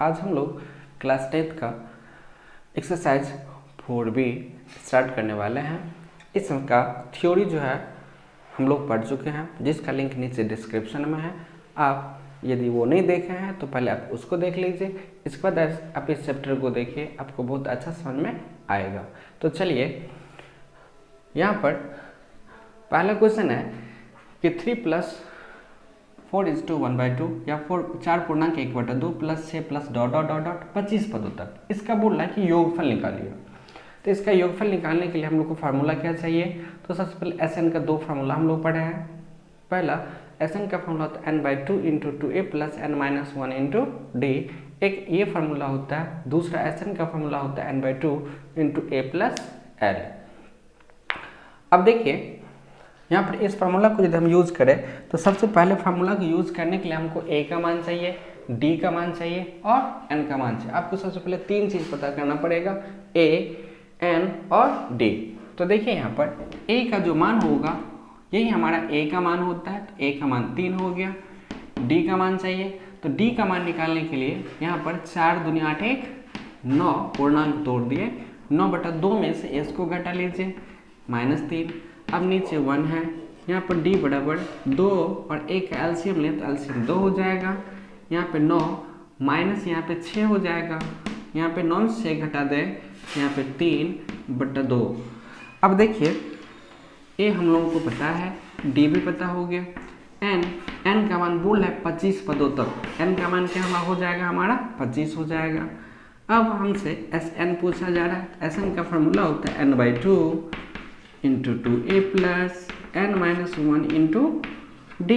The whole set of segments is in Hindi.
आज हम लोग क्लास 10th का एक्सरसाइज 4B स्टार्ट करने वाले हैं। इसका थ्योरी जो है हम लोग पढ़ चुके हैं, जिसका लिंक नीचे डिस्क्रिप्शन में है। आप यदि वो नहीं देखे हैं तो पहले आप उसको देख लीजिए, इसके बाद आप इस चैप्टर को देखिए, आपको बहुत अच्छा समझ में आएगा। तो चलिए, यहाँ पर पहला क्वेश्चन है कि 3 + 4:1/2 या 4.1/2 + 6 + ... 25 पदों तक इसका बोल रहा है कि योगफल निकालिए। तो इसका योगफल निकालने के लिए हम लोग को फार्मूला क्या चाहिए? तो सबसे पहले SN का दो फार्मूला हम लोग पढ़े हैं। पहला SN का फार्मूला होता है n/2 × 2a + n-1 × d। एक ये फार्मूला होता है। दूसरा SN का फार्मूला होता है n/2 × a + l। अब देखिए, यहाँ पर इस फार्मूला को यदि हम यूज़ करें तो सबसे पहले फार्मूला को यूज़ करने के लिए हमको a का मान चाहिए, d का मान चाहिए और n का मान चाहिए। आपको सबसे पहले तीन चीज़ पता करना पड़ेगा, a, n और d। तो देखिए यहाँ पर a का जो मान होगा यही हमारा a का मान होता है, तो a का मान 3 हो गया। d का मान चाहिए, तो d का मान निकालने के लिए यहाँ पर 4 दूनी 8 1 9 पूर्णांक तोड़ दिए। 9/2 में से s को घटा लीजिए, -3। अब नीचे 1 है, यहाँ पर d बराबर 2 और 1 का एलसीएम ले तो एलसीएम 2 हो जाएगा। यहाँ पे 9 माइनस यहाँ पे 6 हो जाएगा। यहाँ पे 9 से 6 घटा दे, यहाँ पे 3/2। अब देखिए ए हम लोगों को पता है, d भी पता हो गया। n का मान बोल है 25 पदों तक। n का मान क्या हो जाएगा? हमारा 25 हो जाएगा। अब हमसे Sn पूछा जा रहा है। Sn का फार्मूला होता है n/2 × 2a + n-1 × d।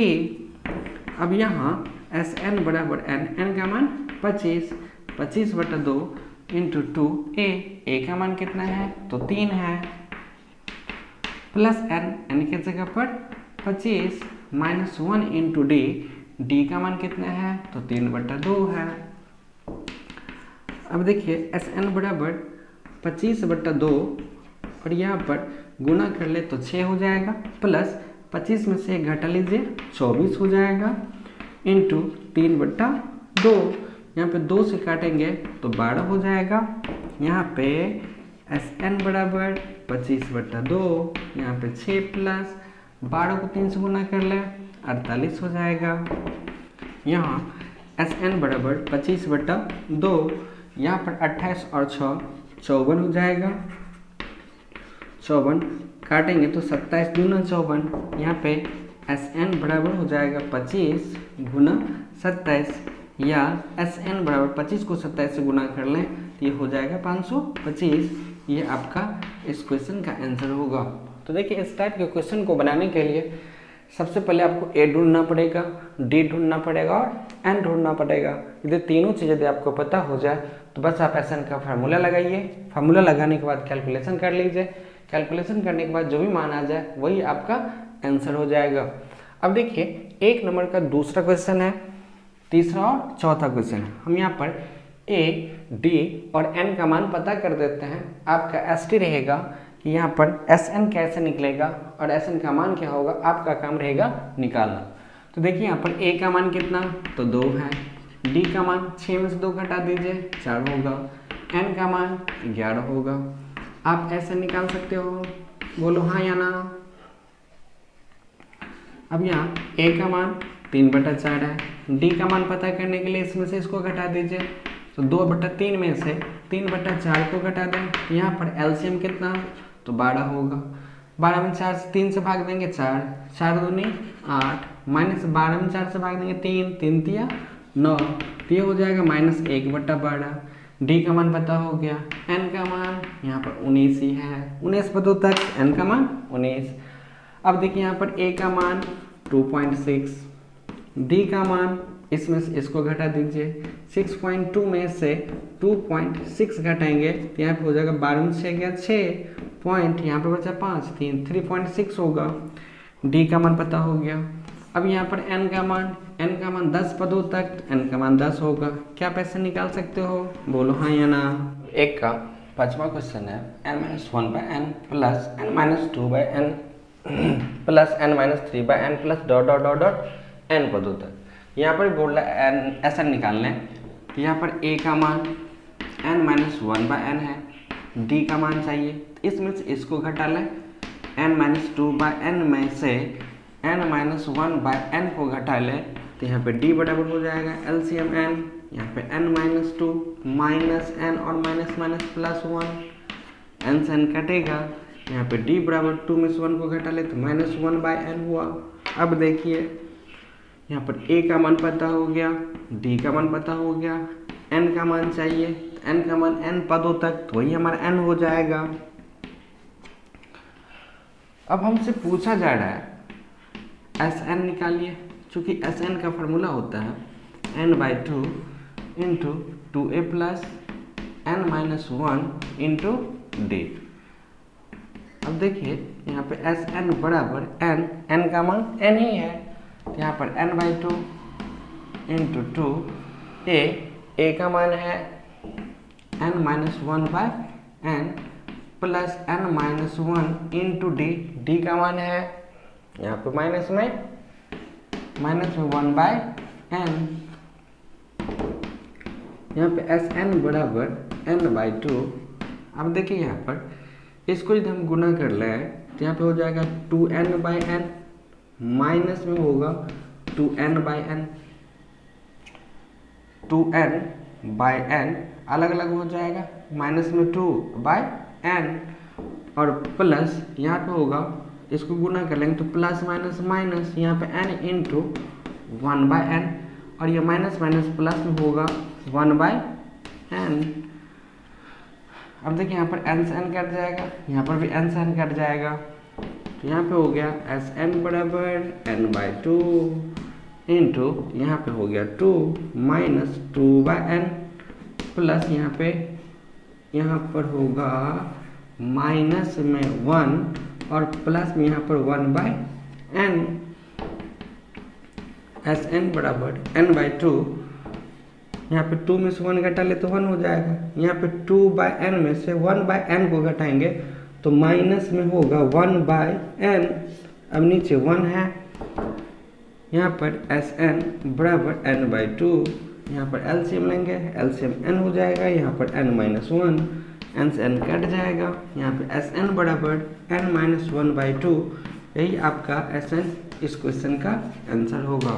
अब यहाँ Sn बराबर n का मान 25, 25/2 × 2a। a का मान कितना है? तो 3 है, प्लस n की जगह पर 25 -1 × d। d का मान कितना है? तो 3/2 है। अब देखिए Sn बराबर 25/2 और यहाँ पर गुना कर ले तो 6 हो जाएगा, प्लस 25 में से 1 घटा लीजिए 24 हो जाएगा, इंटू 3/2। यहाँ पे 2 से काटेंगे तो 12 हो जाएगा। यहाँ पे Sn बराबर 25/2, यहाँ पे 6 प्लस 12 को 3 से गुना कर ले 48 हो जाएगा। यहाँ Sn बराबर 25/2, यहाँ पर 28 और 6 54 हो जाएगा। 54 काटेंगे तो 27 दूना 54। यहाँ पे Sn बराबर हो जाएगा 25 गुना 27, या Sn बराबर 25 को 27 से गुना कर लें तो ये हो जाएगा 525। ये आपका इस क्वेश्चन का आंसर होगा। तो देखिए, इस टाइप के क्वेश्चन को बनाने के लिए सबसे पहले आपको a ढूंढना पड़ेगा, d ढूंढना पड़ेगा और n ढूंढना पड़ेगा। यदि तीनों चीज़ यदि आपको पता हो जाए तो बस आप Sn का फार्मूला लगाइए। फार्मूला लगाने के बाद कैलकुलेशन कर लीजिए। कैलकुलेशन करने के बाद जो भी मान आ जाए वही आपका आंसर हो जाएगा। अब देखिए, 1 नंबर का दूसरा क्वेश्चन है, तीसरा और चौथा क्वेश्चन है। हम यहाँ पर a, d और n का मान पता कर देते हैं। आपका ST रहेगा कि यहाँ पर Sn कैसे निकलेगा और Sn का मान क्या होगा, आपका काम रहेगा निकालना। तो देखिए यहाँ पर a का मान कितना? तो 2 है। d का मान 6 में से 2 घटा दीजिए 4 होगा। n का मान 11 होगा। आप ऐसे निकाल सकते हो, बोलो हाँ या ना। अब यहाँ a का मान 3/4 है। d का मान पता करने के लिए इसमें से इसको घटा दीजिए, तो 2/3 में से 3/4 को घटा दें। यहाँ पर एलसीएम कितना? तो 12 होगा। 12 में 4 से 3 से भाग देंगे 4, 4 दूनी 8, माइनस 12 में 4 से भाग देंगे 3, 3 तिया 9, तो ये हो जाएगा -1/12। d का मान पता हो गया। n का मान यहाँ पर 19 ही है, 19 पदों तक n का मान 19। अब देखिए यहाँ पर a का मान 2.6, d का मान इसमें से इसको घटा दीजिए। 6.2 में से 2.6 घटाएंगे तो यहाँ पे हो जाएगा 12 में 6 गया 6 पॉइंट, यहाँ पे बचा 5, 3.6 होगा। d का मान पता हो गया। अब यहाँ पर n का मान 10 पदों तक, n का मान 10 होगा। क्या पैसे निकाल सकते हो, बोलो हाँ या ना। एक का 5वां क्वेश्चन है n-1/n + n-2/n + n-3/n + ... n पदों तक। यहाँ पर बोल रहा है Sn निकालना है। यहाँ पर a का मान n माइनस 1/n है, d का मान चाहिए, इसमें से इसको घटा लें, n माइनस 2/n में से n माइनस 1/n को घटा लें तो यहाँ पे d बराबर हो जाएगा LCM n, यहाँ पे n माइनस 2 माइनस n और माइनस माइनस प्लस 1, n से n कटेगा, यहाँ पे d बराबर 2 में से 1 को घटा ले तो माइनस 1/n हुआ। अब देखिए यहाँ पर a का मान पता हो गया, d का मान पता हो गया, n का मान चाहिए, n का मान n पदों तक, तो वही हमारा n हो जाएगा। अब हमसे पूछा जा रहा है Sn निकालिए, चूँकि Sn का फार्मूला होता है n/2 into 2a plus n minus 1 into d। अब देखिए यहाँ पे Sn बराबर n का मान n ही है, तो यहाँ पर n/2 इंटू 2a का मान है n minus 1/n plus n minus 1 into d का मान है यहाँ पे माइनस में 1/n, यहाँ पे Sn बराबर n/2। अब देखिए यहाँ पर इसको यदि हम गुना कर लें तो यहाँ पे हो जाएगा 2n/n, माइनस में होगा 2n/n, 2n/n अलग अलग हो जाएगा, माइनस में 2/n और प्लस यहाँ पे होगा, इसको गुना कर लेंगे तो प्लस माइनस माइनस, यहाँ पे n इंटू 1/n और ये माइनस माइनस प्लस में होगा 1/n। अब देखिए यहाँ पर n से n कट जाएगा, यहाँ पर भी n से n कट जाएगा, तो यहाँ पे हो गया Sn बराबर n/2 इंटू यहाँ पे हो गया 2 माइनस 2/n प्लस यहाँ पर होगा माइनस में 1 और प्लस में यहाँ पर 1/n। Sn बराबर n/2, यहाँ पे 2 में से 1 घटा ले तो 1 हो जाएगा, यहाँ पे 2/n में से 1/n को घटाएंगे तो माइनस में होगा 1/n। अब नीचे 1 है, यहाँ पर Sn बराबर n/2, यहाँ पर LCM लेंगे, LCM n हो जाएगा, यहाँ पर n माइनस 1, n से n कट जाएगा, यहाँ पे Sn बराबर n माइनस 1/2। यही आपका Sn इस क्वेश्चन का आंसर होगा।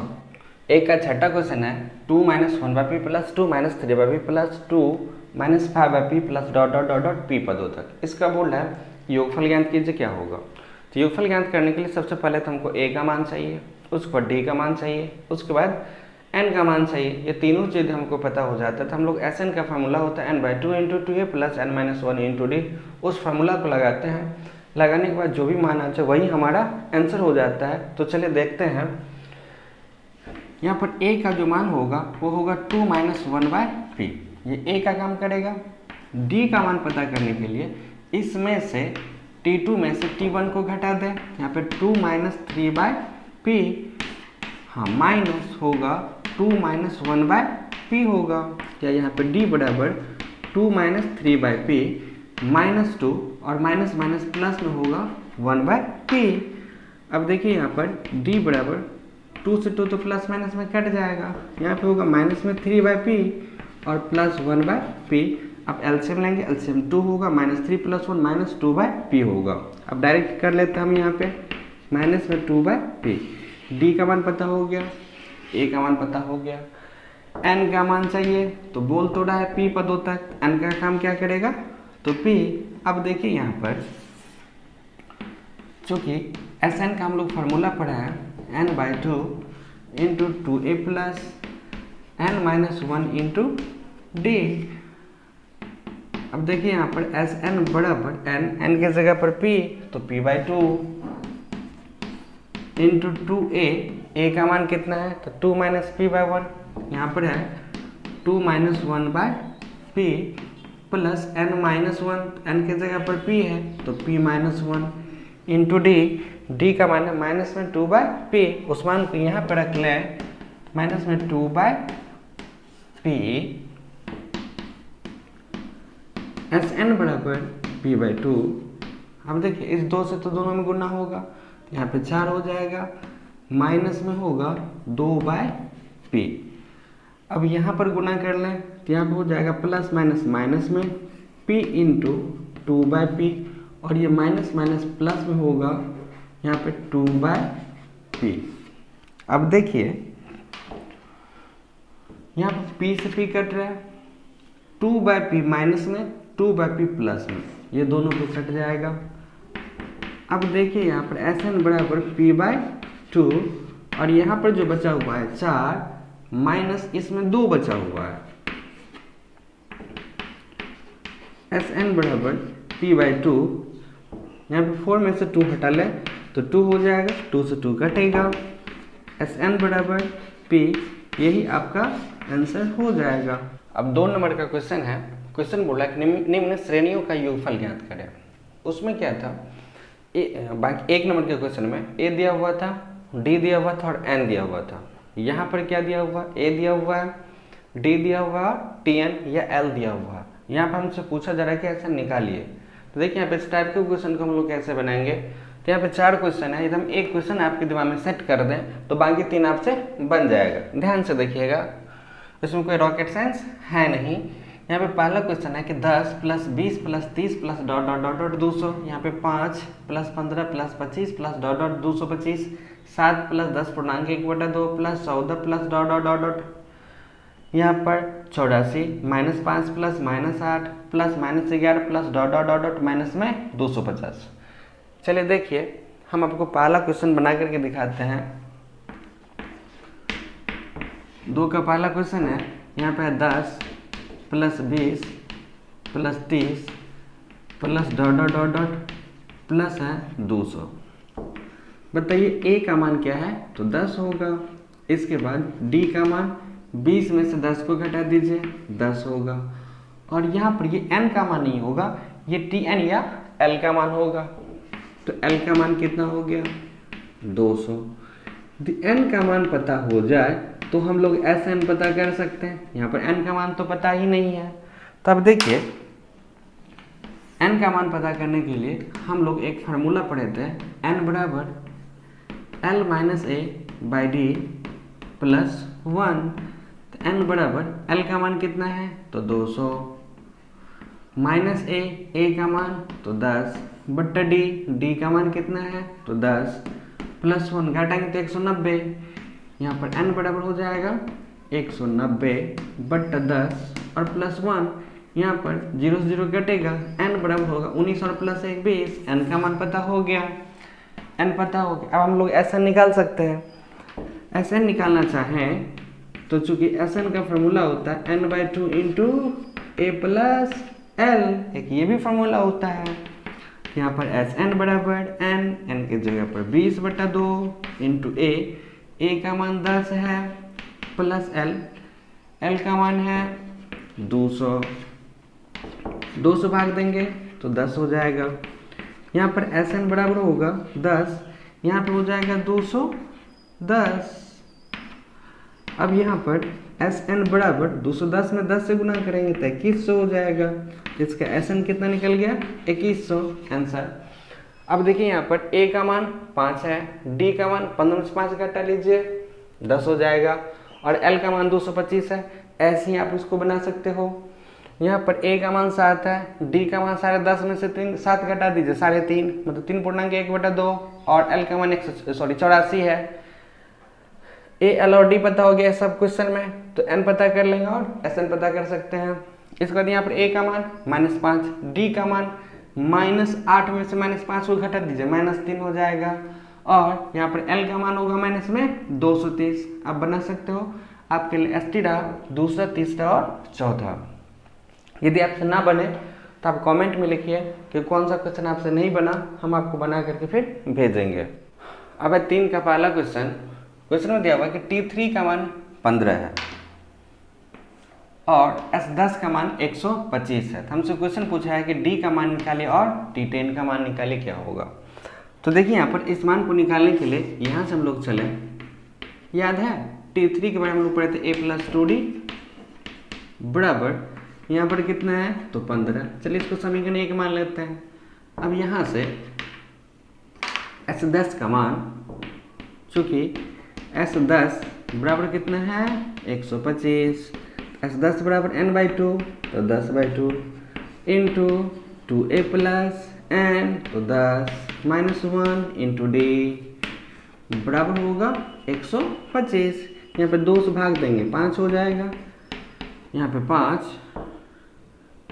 एक का छठा क्वेश्चन है 2 minus 1/p plus 2 minus 3/p plus 2 minus 5/p plus dot dot dot dot p पदों तक। इसका बोल रहा है योगफल ज्ञात कीजिए, क्या होगा। तो योगफल ज्ञात करने के लिए सबसे पहले तो हमको a का मान चाहिए, उसके बाद d का मान चाहिए, उसके बाद n का मान चाहिए। ये तीनों चीज़ें हमको पता हो जाता है तो हम लोग Sn का फार्मूला होता है n/2 into 2a plus n minus 1 into d, उस फार्मूला को लगाते हैं। लगाने के बाद जो भी मान आ जाए वही हमारा आंसर हो जाता है। तो चलिए देखते हैं, यहाँ पर a का जो मान होगा वो होगा 2 माइनस 1/p, ये a का काम करेगा। d का मान पता करने के लिए इसमें से t2 में से t1 को घटा दें, यहाँ पे 2 माइनस 3/p, हाँ माइनस होगा 2 माइनस 1/p होगा, या यहाँ पे d बराबर 2 माइनस 3/p माइनस 2 और माइनस माइनस प्लस में होगा 1/p। अब देखिए यहाँ पर d बराबर 2 से 2 तो प्लस माइनस में कट जाएगा, यहाँ पे होगा माइनस में 3/p और प्लस 1/p। अब एलसीएम लेंगे, एलसीएम 2 होगा, माइनस 3 प्लस 1 माइनस 2/p होगा। अब डायरेक्ट कर लेते हैं हम यहाँ पे माइनस में 2/p। d का मान पता हो गया, a का मान पता हो गया, n का मान चाहिए तो बोल तो रहा है p पदों तक, n का काम क्या करेगा तो p। अब देखिए यहाँ पर चूँकि Sn का हम लोग फार्मूला पढ़ा है n/2 into 2a plus n minus 1 into d। अब देखिए यहाँ पर Sn बराबर n के जगह पर p तो p/2 इंटू 2a, a का मान कितना है तो 2 माइनस p/1, यहाँ पर है 2 minus 1/p plus n minus 1, n के जगह पर p है तो p माइनस 1 इंटू d का मान है माइनस में 2/p, उस मान को यहाँ पर रख लें माइनस में 2/p। Sn बराबर p/2। अब देखिए इस 2 से तो दोनों में गुना होगा, यहाँ पे 4 हो जाएगा, माइनस में होगा 2/p। अब यहाँ पर गुना कर लें तो यहाँ पर हो जाएगा प्लस माइनस माइनस में p इंटू 2/p, और ये माइनस माइनस प्लस में होगा यहाँ पे 2/p। अब देखिए यहाँ पर p से p कट रहा है, 2/p माइनस में 2/p प्लस में, ये दोनों को कट जाएगा। अब देखिए यहाँ पर Sn बराबर p/2, और यहाँ पर जो बचा हुआ है 4 माइनस इसमें 2 बचा हुआ है, Sn बराबर p/2, यहाँ पे 4 में से 2 हटा ले तो 2 हो जाएगा, 2 से 2 कटेगा, Sn बराबर p, यही आपका आंसर हो जाएगा। अब 2 नंबर का क्वेश्चन है। क्वेश्चन बोला कि निम्न श्रेणियों का योगफल ज्ञात करें। उसमें क्या था, बाकी 1 नंबर के क्वेश्चन में a दिया हुआ था, d दिया हुआ था और n दिया हुआ था। यहाँ पर क्या दिया हुआ, a दिया हुआ है, d दिया हुआ, tn या l दिया हुआ है। यहाँ पर हमसे पूछा जा रहा है कि ऐसा निकालिए। तो देखिए यहाँ पे इस टाइप के क्वेश्चन को हम लोग कैसे बनाएंगे। तो यहाँ पे 4 क्वेश्चन है, यदि हम एक क्वेश्चन आपके दिमाग में सेट कर दें तो बाकी 3 आपसे बन जाएगा। ध्यान से देखिएगा, इसमें कोई रॉकेट साइंस है नहीं। यहाँ पे पहला क्वेश्चन है कि 10 plus 20 plus 30 plus dot dot dot dot 200। यहाँ पे 5 plus 15 plus 25 plus dot dot 225। 7 plus 10.1/2 plus 14 plus dot dot dot dot. यहाँ पर 84 minus 5 plus minus 8 plus minus 11 plus dot dot dot dot minus में 250। चलिए देखिए, हम आपको पहला क्वेश्चन बना करके दिखाते हैं। 2 का पहला क्वेश्चन है, यहाँ पे है 10 plus 20 plus 30 plus dot dot dot dot plus है 200। बताइए a का मान क्या है, तो 10 होगा। इसके बाद d का मान 20 में से 10 को घटा दीजिए, 10 होगा। और यहाँ पर ये n का मान नहीं होगा, ये tn या l का मान होगा। तो l का मान कितना हो गया, 200। यदि n का मान पता हो जाए तो हम लोग Sn पता कर सकते हैं। यहाँ पर n का मान तो पता ही नहीं है। तब देखिए n का मान पता करने के लिए हम लोग एक फार्मूला पढ़े थे, n बराबर l minus a by D plus 1। तो n बराबर l का मान कितना है, तो 200 माइनस a का मान तो 10 बट्टा d का मान कितना है, तो 10 प्लस 1 घटाएंगे तो 190। यहाँ पर n बराबर हो जाएगा 190 बट्टा 10 और प्लस 1, यहाँ पर 0 से 0 घटेगा, n बराबर होगा 19 और प्लस 1 20। n का मान पता हो गया, n पता हो गया। अब हम लोग Sn निकाल सकते हैं। Sn निकालना चाहें तो चूंकि Sn का फॉर्मूला होता है n/2 into a plus l, एक ये भी फॉर्मूला होता है। यहाँ पर Sn बराबर n की जगह पर 20/2 इंटू a का मान 10 है प्लस l का मान है 200। 200 भाग देंगे तो 10 हो जाएगा। यहाँ पर Sn बराबर होगा 10, यहाँ पर हो जाएगा 210। अब यहाँ पर Sn बराबर 210 में 10 से गुना करेंगे तो 2100 हो जाएगा। इसका Sn कितना निकल गया, 2100 आंसर। अब देखिए यहाँ पर a का मान 5 है, d का मान 15 में से 5 घटा लीजिए, 10 हो जाएगा, और l का मान 225 है। ऐसे ही आप इसको बना सकते हो। यहाँ पर a का मान 7 है, d का मान 10.5 में से 7 घटा दीजिए, 3.5 मतलब 3.1/2, और l का मान 84 है। a, l और d पता हो गया सब क्वेश्चन में, तो n पता कर लेंगे और Sn पता कर सकते हैं। इसके बाद यहाँ पर a का मान -5, d का मान -8 में से -5 को घटा दीजिए, -3 हो जाएगा, और यहाँ पर l का मान होगा माइनस में 230। आप बना सकते हो, आपके लिए ST रहा दूसरा, तीसरा और चौथा। यदि आपसे ना बने तो आप कमेंट में लिखिए कि कौन सा क्वेश्चन आपसे नहीं बना, हम आपको बना करके फिर भेजेंगे। अब 3 का पहला क्वेश्चन में दिया हुआ कि T3 का मान 15 है और S10 का मान 125 है। तो हमसे क्वेश्चन पूछा है कि D का मान निकालिए और T10 का मान निकालिए, क्या होगा। तो देखिए यहाँ पर इस मान को निकालने के लिए यहाँ से हम लोग चले, याद है T3 के बारे में हम लोग पढ़े थे, a + 2d बराबर यहाँ पर कितना है, तो 15। चलिए इसको समीकरण 1 मान लेते हैं। अब यहाँ से S10 का मान, चूँकि S10 बराबर कितना है 125। S10 बराबर n/2 तो 10/2 इंटू 2a प्लस n तो 10 -1 इंटू d बराबर होगा 125। यहाँ पे 2 से भाग देंगे 5 हो जाएगा, यहाँ पे 5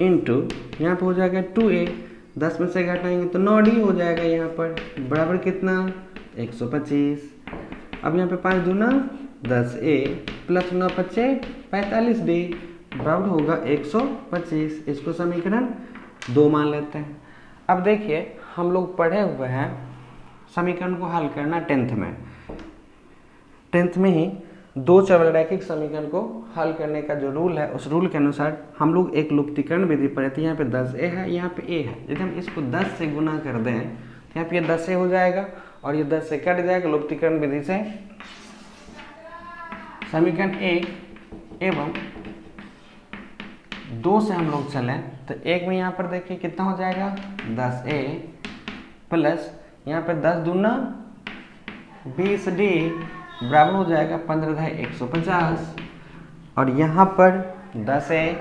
इंटू यहाँ पे हो जाएगा 2a, 10 में से घटाएंगे तो 9d हो जाएगा यहाँ पर, बराबर कितना 125। अब यहाँ पे 5 दूना 10a प्लस 9 5 45d बराबर होगा 125। इसको समीकरण 2 मान लेते हैं। अब देखिए हम लोग पढ़े हुए हैं समीकरण को हल करना 10th में ही दो चौरैखिक समीकरण को हल करने का जो रूल है उस रूल के अनुसार हम लोग एक लुप्तीकरण विधि पढ़े थे। यहाँ पे 10a है, यहाँ पे a है। यदि हम इसको 10 से गुना कर दें तो यहाँ पे ये 10a हो जाएगा और ये 10 से कट जाएगा लुप्तीकरण विधि से। समीकरण 1 एवं 2 से हम लोग चलें तो 1 में यहाँ पर देखिए कितना हो जाएगा 10a प्लस यहाँ पर 10 दूना 20d बराबर हो जाएगा 15/150 और यहाँ पर 10a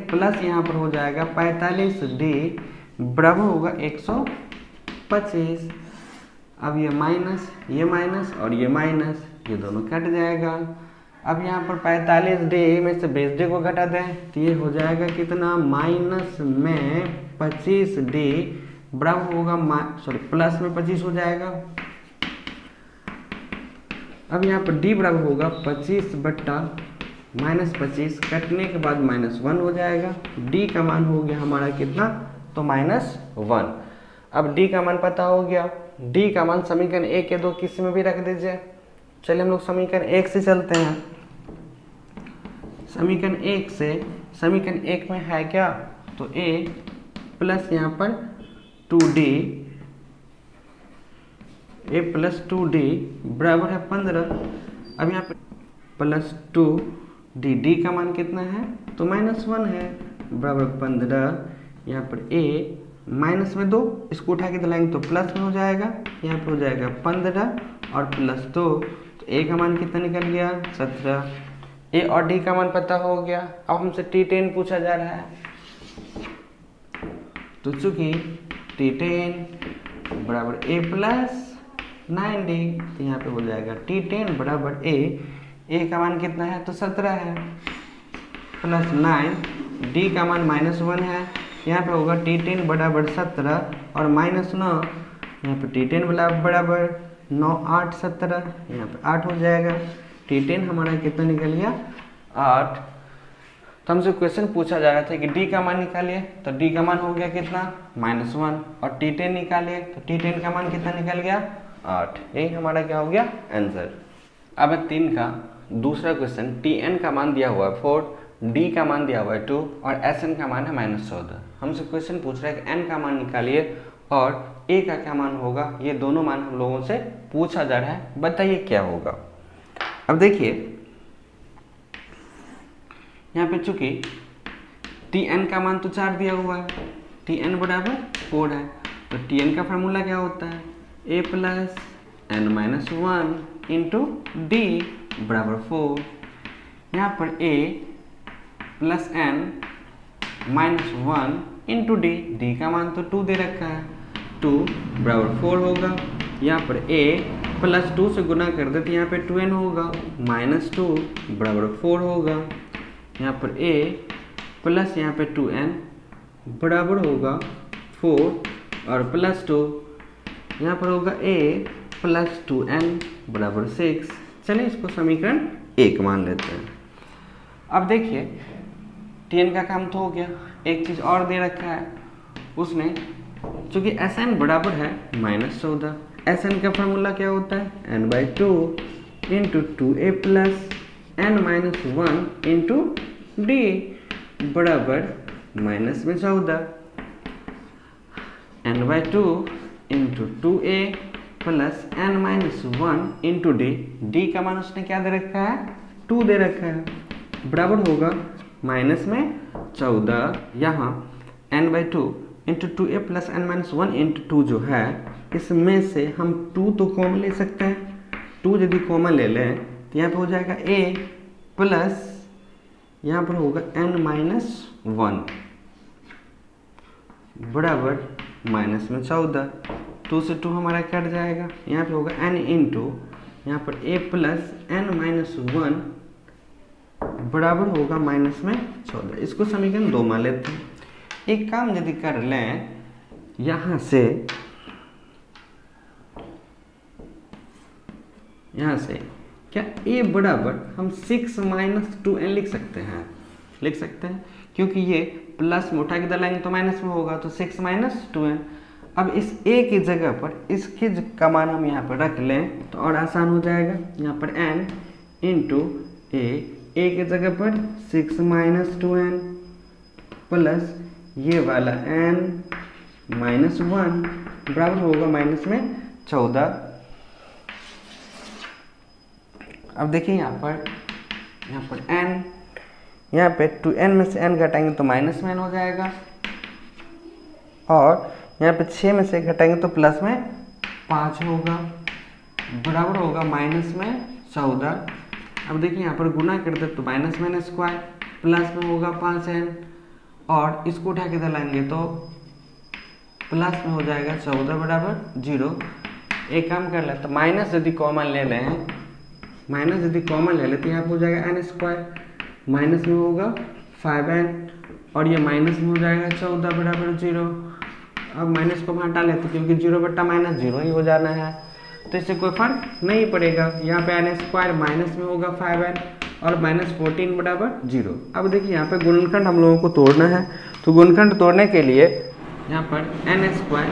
प्लस यहाँ पर हो जाएगा 45d बराबर होगा 125। अब ये माइनस और ये माइनस, ये दोनों कट जाएगा। अब यहाँ पर 45d में से 20d को घटा दें तो ये हो जाएगा कितना माइनस में 25d बराबर होगा प्लस में 25 हो जाएगा। अब यहाँ पर d बराबर होगा 25 बट्टा -25 कटने के बाद -1 हो जाएगा। d का मान हो गया हमारा कितना तो -1। अब d का मान पता हो गया। d का मान समीकरण 1 के 2 किसी में भी रख दीजिए। चलिए हम लोग समीकरण 1 से चलते हैं। समीकरण 1 में है क्या तो a प्लस यहाँ पर 2d a प्लस 2d बराबर है 15। अब यहाँ पे प्लस 2d, d का मान कितना है तो -1 है बराबर 15। यहाँ पर a माइनस में 2 इसको उठा के दिलाएंगे तो प्लस में हो जाएगा, यहाँ पे हो जाएगा 15 और प्लस 2 तो a का मान कितना निकल गया 17। a और d का मान पता हो गया। अब हमसे T10 पूछा जा रहा है तो चूंकि T10 बराबर a प्लस 9d तो यहाँ पे हो जाएगा T10 बराबर a का मान कितना है तो 17 है प्लस 9, d का मान -1 है। यहाँ पे होगा T10 बराबर 17 और -9, यहाँ पे T10 बराबर 9 8 17, यहाँ पे 8 हो जाएगा। T10 हमारा कितना निकल गया 8। तो हमसे क्वेश्चन पूछा जा रहा था कि d का मान निकालिए तो d का मान हो गया कितना -1 और T10 निकालिए तो T10 का मान कितना निकल गया 8। यही हमारा क्या हो गया आंसर। अब 3 का दूसरा क्वेश्चन Tn का मान दिया हुआ है 4, d का मान दिया हुआ है 2 और Sn का मान है -14। हमसे क्वेश्चन पूछ रहा है कि n का मान निकालिए और a का क्या मान होगा। ये दोनों मान हम लोगों से पूछा जा रहा है, बताइए क्या होगा। अब देखिए यहाँ पे चूंकि Tn का मान तो 4 दिया हुआ है, Tn बराबर 4 है तो Tn का फार्मूला क्या होता है a plus n-1 into d बराबर 4। यहाँ पर a plus n-1 into d का मान तो 2 दे रखा है, 2 बराबर 4 होगा। यहाँ पर a प्लस 2 से गुना कर देते यहाँ पे 2n होगा, -2 बराबर 4 होगा। यहाँ पर a प्लस यहाँ पे 2n बराबर होगा 4 और प्लस 2 यहाँ पर होगा a प्लस 2n बराबर 6। चलिए इसको समीकरण 1 मान लेते हैं। अब देखिए Tn का काम तो हो गया, एक चीज़ और दे रखा है उसने, चूँकि Sn बराबर है -14। Sn का फार्मूला क्या होता है n/2 into 2a plus n-1 into d बराबर -14 n/2 into 2a plus n-1 into d का मान उसने क्या दे रखा है 2 दे रखा है बराबर होगा -14। यहाँ n/2 into 2a plus n-1 into 2 जो है इसमें से हम 2 तो कॉमन ले सकते हैं, 2 यदि कॉमन ले लें तो यहाँ पे हो जाएगा a प्लस यहाँ पर होगा n-1 बराबर माइनस में 14। 2 से 2 हमारा कट जाएगा, यहाँ पे होगा n इंटू यहाँ पर a प्लस n-1 बराबर होगा माइनस में 14। इसको समीकरण 2 मान लेते हैं। एक काम यदि कर लें, यहाँ से क्या a बराबर हम 6 - 2n लिख सकते हैं, क्योंकि ये प्लस में उठा के डालेंगे तो माइनस में होगा, तो 6 - 2n। अब इस a की जगह पर इसके का मान हम यहाँ पर रख लें तो और आसान हो जाएगा। यहाँ पर n इंटू a की जगह पर 6 - 2n प्लस ये वाला n - 1 बराबर होगा माइनस में 14। अब देखिए यहाँ पर n, यहाँ पे 2n में से n घटाएंगे तो माइनस में n हो जाएगा, और यहाँ पे 6 में से घटाएंगे तो प्लस में 5 होगा, बराबर होगा माइनस में 14। अब देखिए यहाँ पर गुना कर दे तो माइनस में स्क्वायर प्लस में होगा 5n, और इसको उठा के डालेंगे तो प्लस में हो जाएगा 14 बराबर 0। एक काम कर ले तो माइनस यदि कॉमन ले लें तो यहाँ पर हो जाएगा n स्क्वायर, माइनस में होगा 5n, और ये माइनस में हो जाएगा 14 बराबर 0। अब माइनस को हटा लेते क्योंकि 0 बटा माइनस 0 ही हो जाना है, तो इससे कोई फर्क नहीं पड़ेगा। यहाँ पे n स्क्वायर माइनस में होगा 5n और -14 बराबर 0। अब देखिए यहाँ पे गुणनखंड हम लोगों को तोड़ना है, तो गुणनखंड तोड़ने के लिए यहाँ पर n स्क्वायर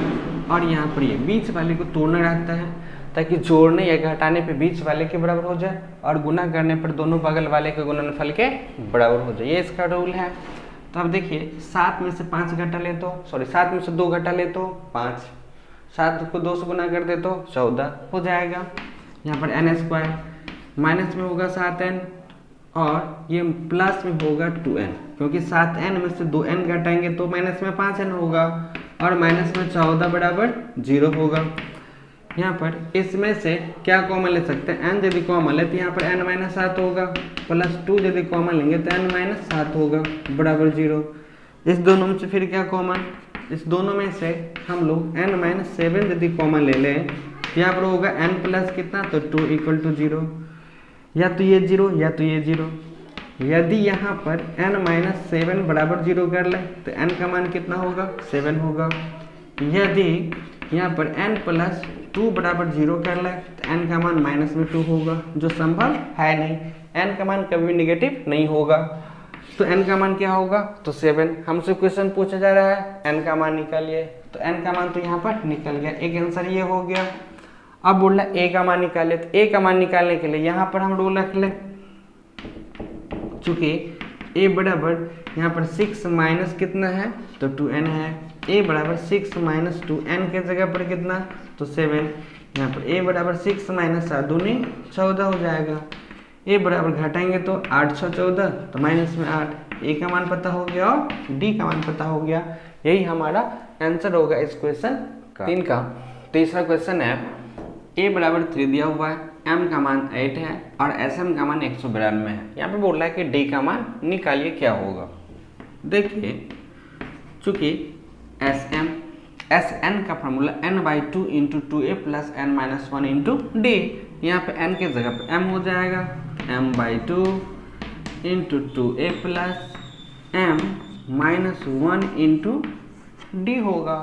और यहाँ पर ये बीच वाले को तोड़ना रहता है, ताकि जोड़ने या घटाने पे बीच वाले के बराबर हो जाए और गुना करने पर दोनों बगल वाले के गुणनफल के बराबर हो जाए, ये इसका रूल है। तो अब देखिए 7 में से 5 घटा ले तो 7 में से 2 घटा ले तो 5, 7 को 2 से गुना कर दे तो 14 हो जाएगा। यहाँ पर n स्क्वायर माइनस में होगा 7n और ये प्लस में होगा 2n, क्योंकि 7n में से 2n घटाएंगे तो माइनस में 5n होगा और माइनस में 14 बराबर 0 होगा। यहाँ पर इसमें से क्या कॉमन ले सकते हैं, n यदि कॉमन ले तो यहाँ पर n - 7 होगा, प्लस 2 यदि कॉमन लेंगे तो n - 7 होगा बराबर 0। इस दोनों में से फिर क्या कॉमन, इस दोनों में से हम लोग n - 7 यदि कॉमन ले लें तो यहाँ पर होगा n प्लस कितना, तो 2 = 0, या तो ये 0 या तो ये 0। यदि यहाँ पर n - 7 बराबर 0 कर ले तो n का मान कितना होगा, 7 होगा। यदि यहाँ पर n प्लस 2 बराबर 0 कर ले तो n का मान -2 होगा, जो संभव है नहीं, n का मान कभी भी निगेटिव नहीं होगा। तो n का मान क्या होगा, तो 7। हमसे क्वेश्चन पूछा जा रहा है n का मान निकालिए, तो n का मान तो यहाँ पर निकल गया, एक आंसर ये हो गया। अब बोल रहा है a का मान निकाले, तो a का मान निकालने के लिए यहाँ पर हम रूल रख लें, चूंकि a बराबर यहाँ पर 6 माइनस कितना है, तो 2n है। a बराबर 6 माइनस 2n के जगह पर कितना, तो 7। यहाँ पर a बराबर 6 माइनस 7 दूनी 14 हो जाएगा। a बराबर घटाएंगे तो 8 6 14, तो माइनस में 8। a का मान पता हो गया और d का मान पता हो गया, यही हमारा आंसर होगा इस क्वेश्चन का। 3 का तीसरा क्वेश्चन है, a बराबर 3 दिया हुआ है, m का मान 8 है और sm का मान 192 है। यहाँ पे बोल रहा है कि d का मान निकालिए, क्या होगा। देखिए चूंकि Sn का formula n/2 × 2a + n - 1 × d, यहाँ पे n के जगह पे m हो जाएगा, m/2 × 2a + m - 1 × d होगा।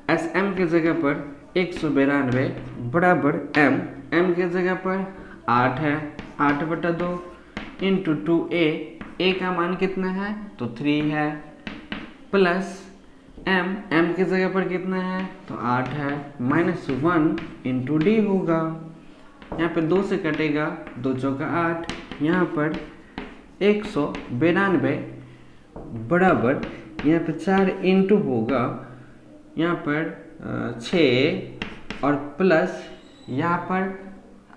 Sm के जगह पर 192 बराबर m के जगह पर 8 है, 8/2 × 2a, a का मान कितना है, तो 3 है, प्लस m की जगह पर कितना है, तो 8 है, -1 × d होगा। यहाँ पे 2 से कटेगा, 2 चौका 8, यहाँ पर 192 बराबर यहाँ पे 4 इंटू होगा, यहाँ पर 6 और प्लस यहाँ पर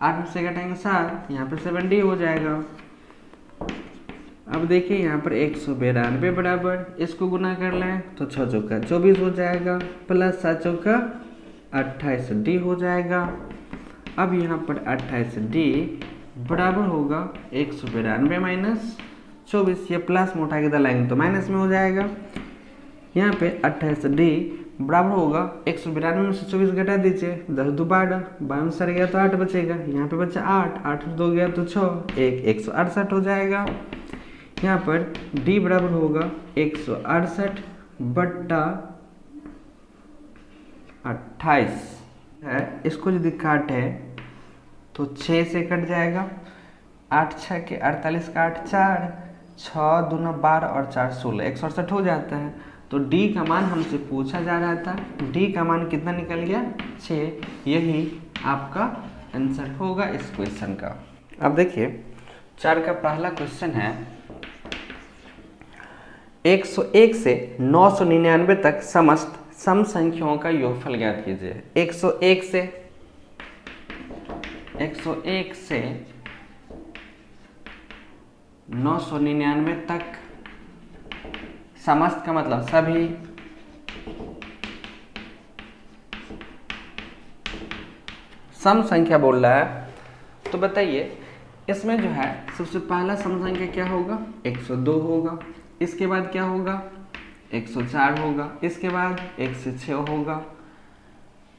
8 में से घटाएंगे 7, यहाँ पर 7d हो जाएगा। अब देखिए यहाँ पर 192 बराबर, इसको गुना कर लें तो 6 चौका 24 हो जाएगा, प्लस 7 चौका 28d हो जाएगा। अब यहाँ पर 28D बराबर होगा 192 माइनस 24, ये प्लस में उठाएगा तो लाएंगे तो माइनस में हो जाएगा। यहाँ पे 28D बराबर होगा 192 में से 24 घटा दीजिए, 10 दो 12, 12 सर गया तो 8 बचेगा, यहाँ पे बचा 8, 8 2 गया तो 6, 168 हो जाएगा। यहाँ पर D बराबर होगा 168 बट्टा 28 है, इसको यदि काटे तो 6 से कट जाएगा, 8 6 के 48 का 8 4, 6 दूना 12 और 4 16, 168 हो जाता है। तो D का मान हमसे पूछा जा रहा था, D का मान कितना निकल गया 6, यही आपका आंसर होगा इस क्वेश्चन का। अब देखिए 4 का पहला क्वेश्चन है 101 से 999 तक समस्त सम संख्याओं का योगफल ज्ञात कीजिए। 101 से 999 तक समस्त का मतलब सभी, सम संख्या बोल रहा है। तो बताइए इसमें जो है सबसे पहला सम संख्या क्या होगा 102 होगा, इसके बाद क्या होगा 104 होगा, इसके बाद 1 से 6 होगा,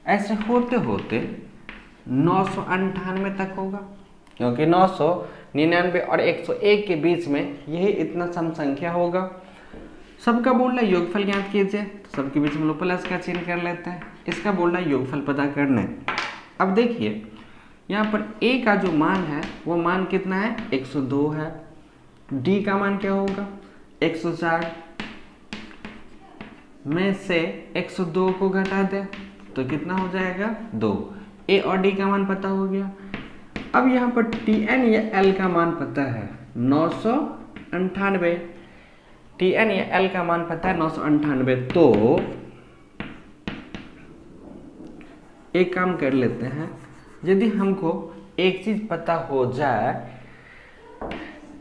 ऐसे होते होते 998 तक होगा, क्योंकि 999 और 101 के बीच में यही इतना सम संख्या होगा। सबका बोल रहा है योगफल ज्ञात कीजिए, तो सबके बीच में प्लस का चिन्ह कर लेते हैं। इसका बोल रहा है योगफल पता करना है। अब देखिए यहाँ पर a का जो मान है वो मान कितना है 102 है, d का मान क्या होगा 104 में से 102 को घटा दे तो कितना हो जाएगा 2। a और d का मान पता हो गया। अब यहाँ पर tn या l का मान पता है 998, tn या l का मान पता है 998। तो एक काम कर लेते हैं, यदि हमको एक चीज पता हो जाए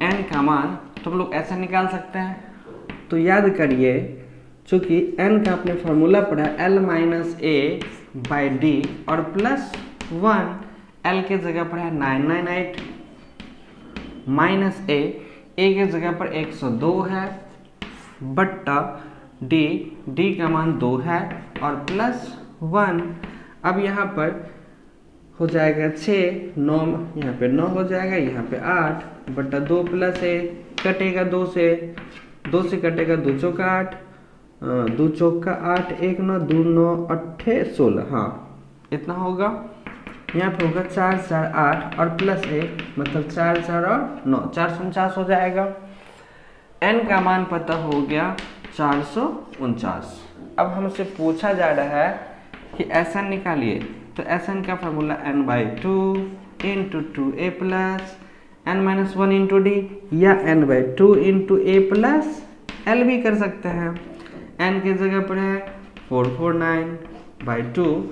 n का मान तो हम लोग ऐसा निकाल सकते हैं। तो याद करिए चूंकि n का अपने फॉर्मूला पढ़ा l minus a by D और प्लस 1, l के जगह पर है 998 माइनस a के जगह पर 102 है बट्टा d का मान 2 है और प्लस 1। अब यहाँ पर हो जाएगा 6, 9 यहाँ पे 9 हो जाएगा, यहाँ पे 8 बट्टा 2 प्लस 1 कटेगा 2 से कटेगा 2 चौका 8, 2 चौका 8, 1 9 2 9 8 16, हाँ इतना होगा। यहाँ पे होगा 4 4 8 और प्लस 1 मतलब 4 4 और 9 449 हो जाएगा। n का मान पता हो गया 449। अब हमसे पूछा जा रहा है कि Sn निकालिए, तो Sn का formula n/2 into 2a plus n-1 into D या n/2 into a plus l भी कर सकते हैं। n के जगह पर है 449/2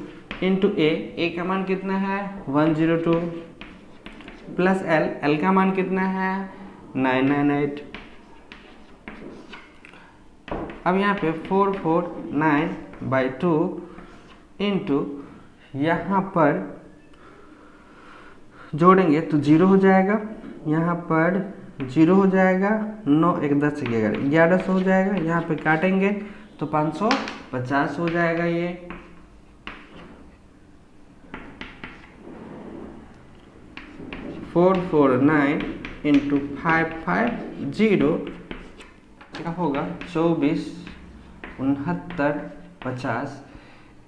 इंटू a का मान कितना है 102 प्लस l का मान कितना है 998। अब यहाँ पे 449/2 इंटू यहाँ पर जोड़ेंगे तो 0 हो जाएगा, यहाँ पर 0 हो जाएगा, 9 1 10 11 1100 हो जाएगा, यहाँ पे काटेंगे तो 550 हो जाएगा। ये फोर 449 इंटू 550 क्या होगा 24 69 50।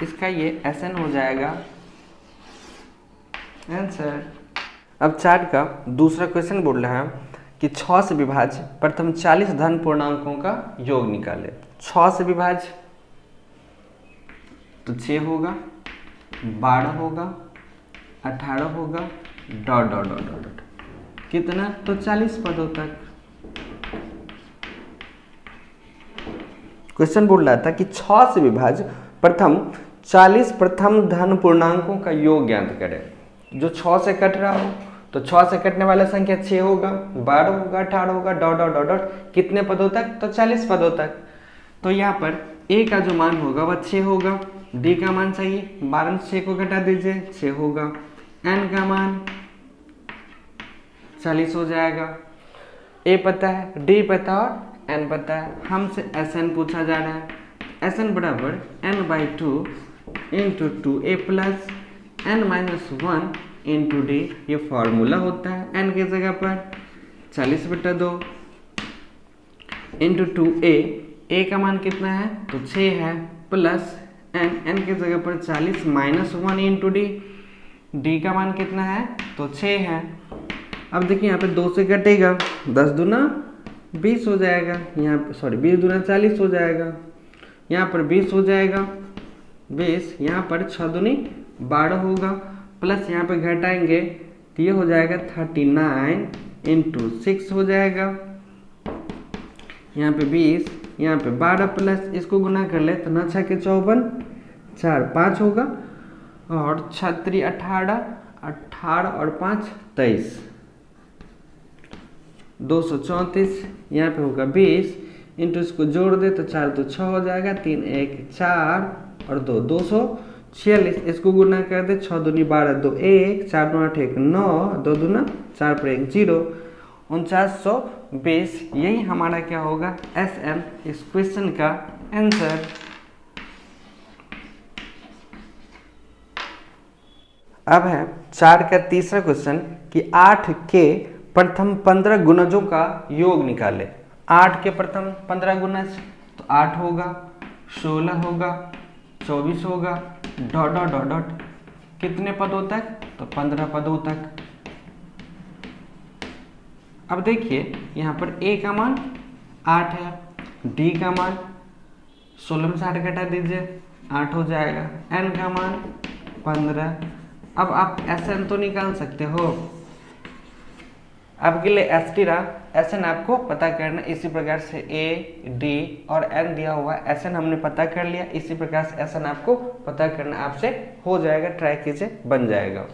इसका ये Sn हो जाएगा आंसर। अब 4 का दूसरा क्वेश्चन बोल रहा है कि 6 से विभाज्य प्रथम 40 धन पूर्णांकों का योग निकाले। 6 से विभाज्य तो 6 होगा, 12 होगा, 18 होगा, डॉट डॉट डॉट डॉट कितना तो 40 पदों तक। क्वेश्चन बोल रहा था कि 6 से विभाज्य प्रथम 40 प्रथम धन पूर्णांकों का योग ज्ञात करें। जो 6 से कट रहा हो तो 6 से कटने वाला संख्या 6 होगा, 12 होगा, 18 होगा, डॉट डॉट डॉट डॉट कितने पदों तक तो 40 पदों तक। तो यहाँ पर a का जो मान होगा वह 6 होगा, d का मान चाहिए, 12 से 6 को घटा दीजिए 6 होगा, n का मान 40 हो जाएगा। a पता है, d पता और n पता है, हमसे Sn पूछा जा रहा है। Sn बराबर n/2 into 2a plus n-1 into d, ये फॉर्मूला होता है। n की जगह पर 40/2 इंटू 2a, a का मान कितना है तो 6 है, प्लस n की जगह पर 40 -1 इंटू d, d का मान कितना है तो 6 है। अब देखिए यहाँ पे 2 से कटेगा, 10 दूना 20 हो जाएगा, यहाँ पर सॉरी 20 दूना 40 हो जाएगा, यहाँ पर 20 हो जाएगा 20, यहाँ पर 6 दूनी 12 होगा, प्लस यहाँ पे घटाएंगे तो ये हो जाएगा 39 इंटू 6 हो जाएगा, यहाँ पे 20, यहाँ पे 12, प्लस इसको गुना कर ले तो 9 6 के 54, 4 5 होगा, और 6 3 18, 18 और 5 23, 234, यहाँ पे होगा 20 इंटू इसको जोड़ दे तो 4 तो 6 हो जाएगा, 3 1 4 और 2 246, इसको गुना कर दे 6 दूनी 12, 2 1, 4 2 8 1 9, 2 दूना 4 पर 1 0, 4920। यही हमारा क्या होगा Sn, इस क्वेश्चन का आंसर। अब है 4 का तीसरा क्वेश्चन कि 8 के प्रथम 15 गुणजों का योग निकाले। 8 के प्रथम 15 गुणज तो 8 होगा, 16 होगा, 24 होगा, डॉट डॉट डॉट डॉट, कितने पदों तक तो 15 पदों तक। अब देखिए यहाँ पर a का मान 8 है, d का मान 16 में से 8 घटा दीजिए 8 हो जाएगा, n का मान 15। अब आप Sn तो निकाल सकते हो, आपके लिए Sn आपको पता करना। इसी प्रकार से a, d और n दिया हुआ है, Sn हमने पता कर लिया, इसी प्रकार से Sn आपको पता करना आपसे हो जाएगा, ट्राई कीजिए बन जाएगा।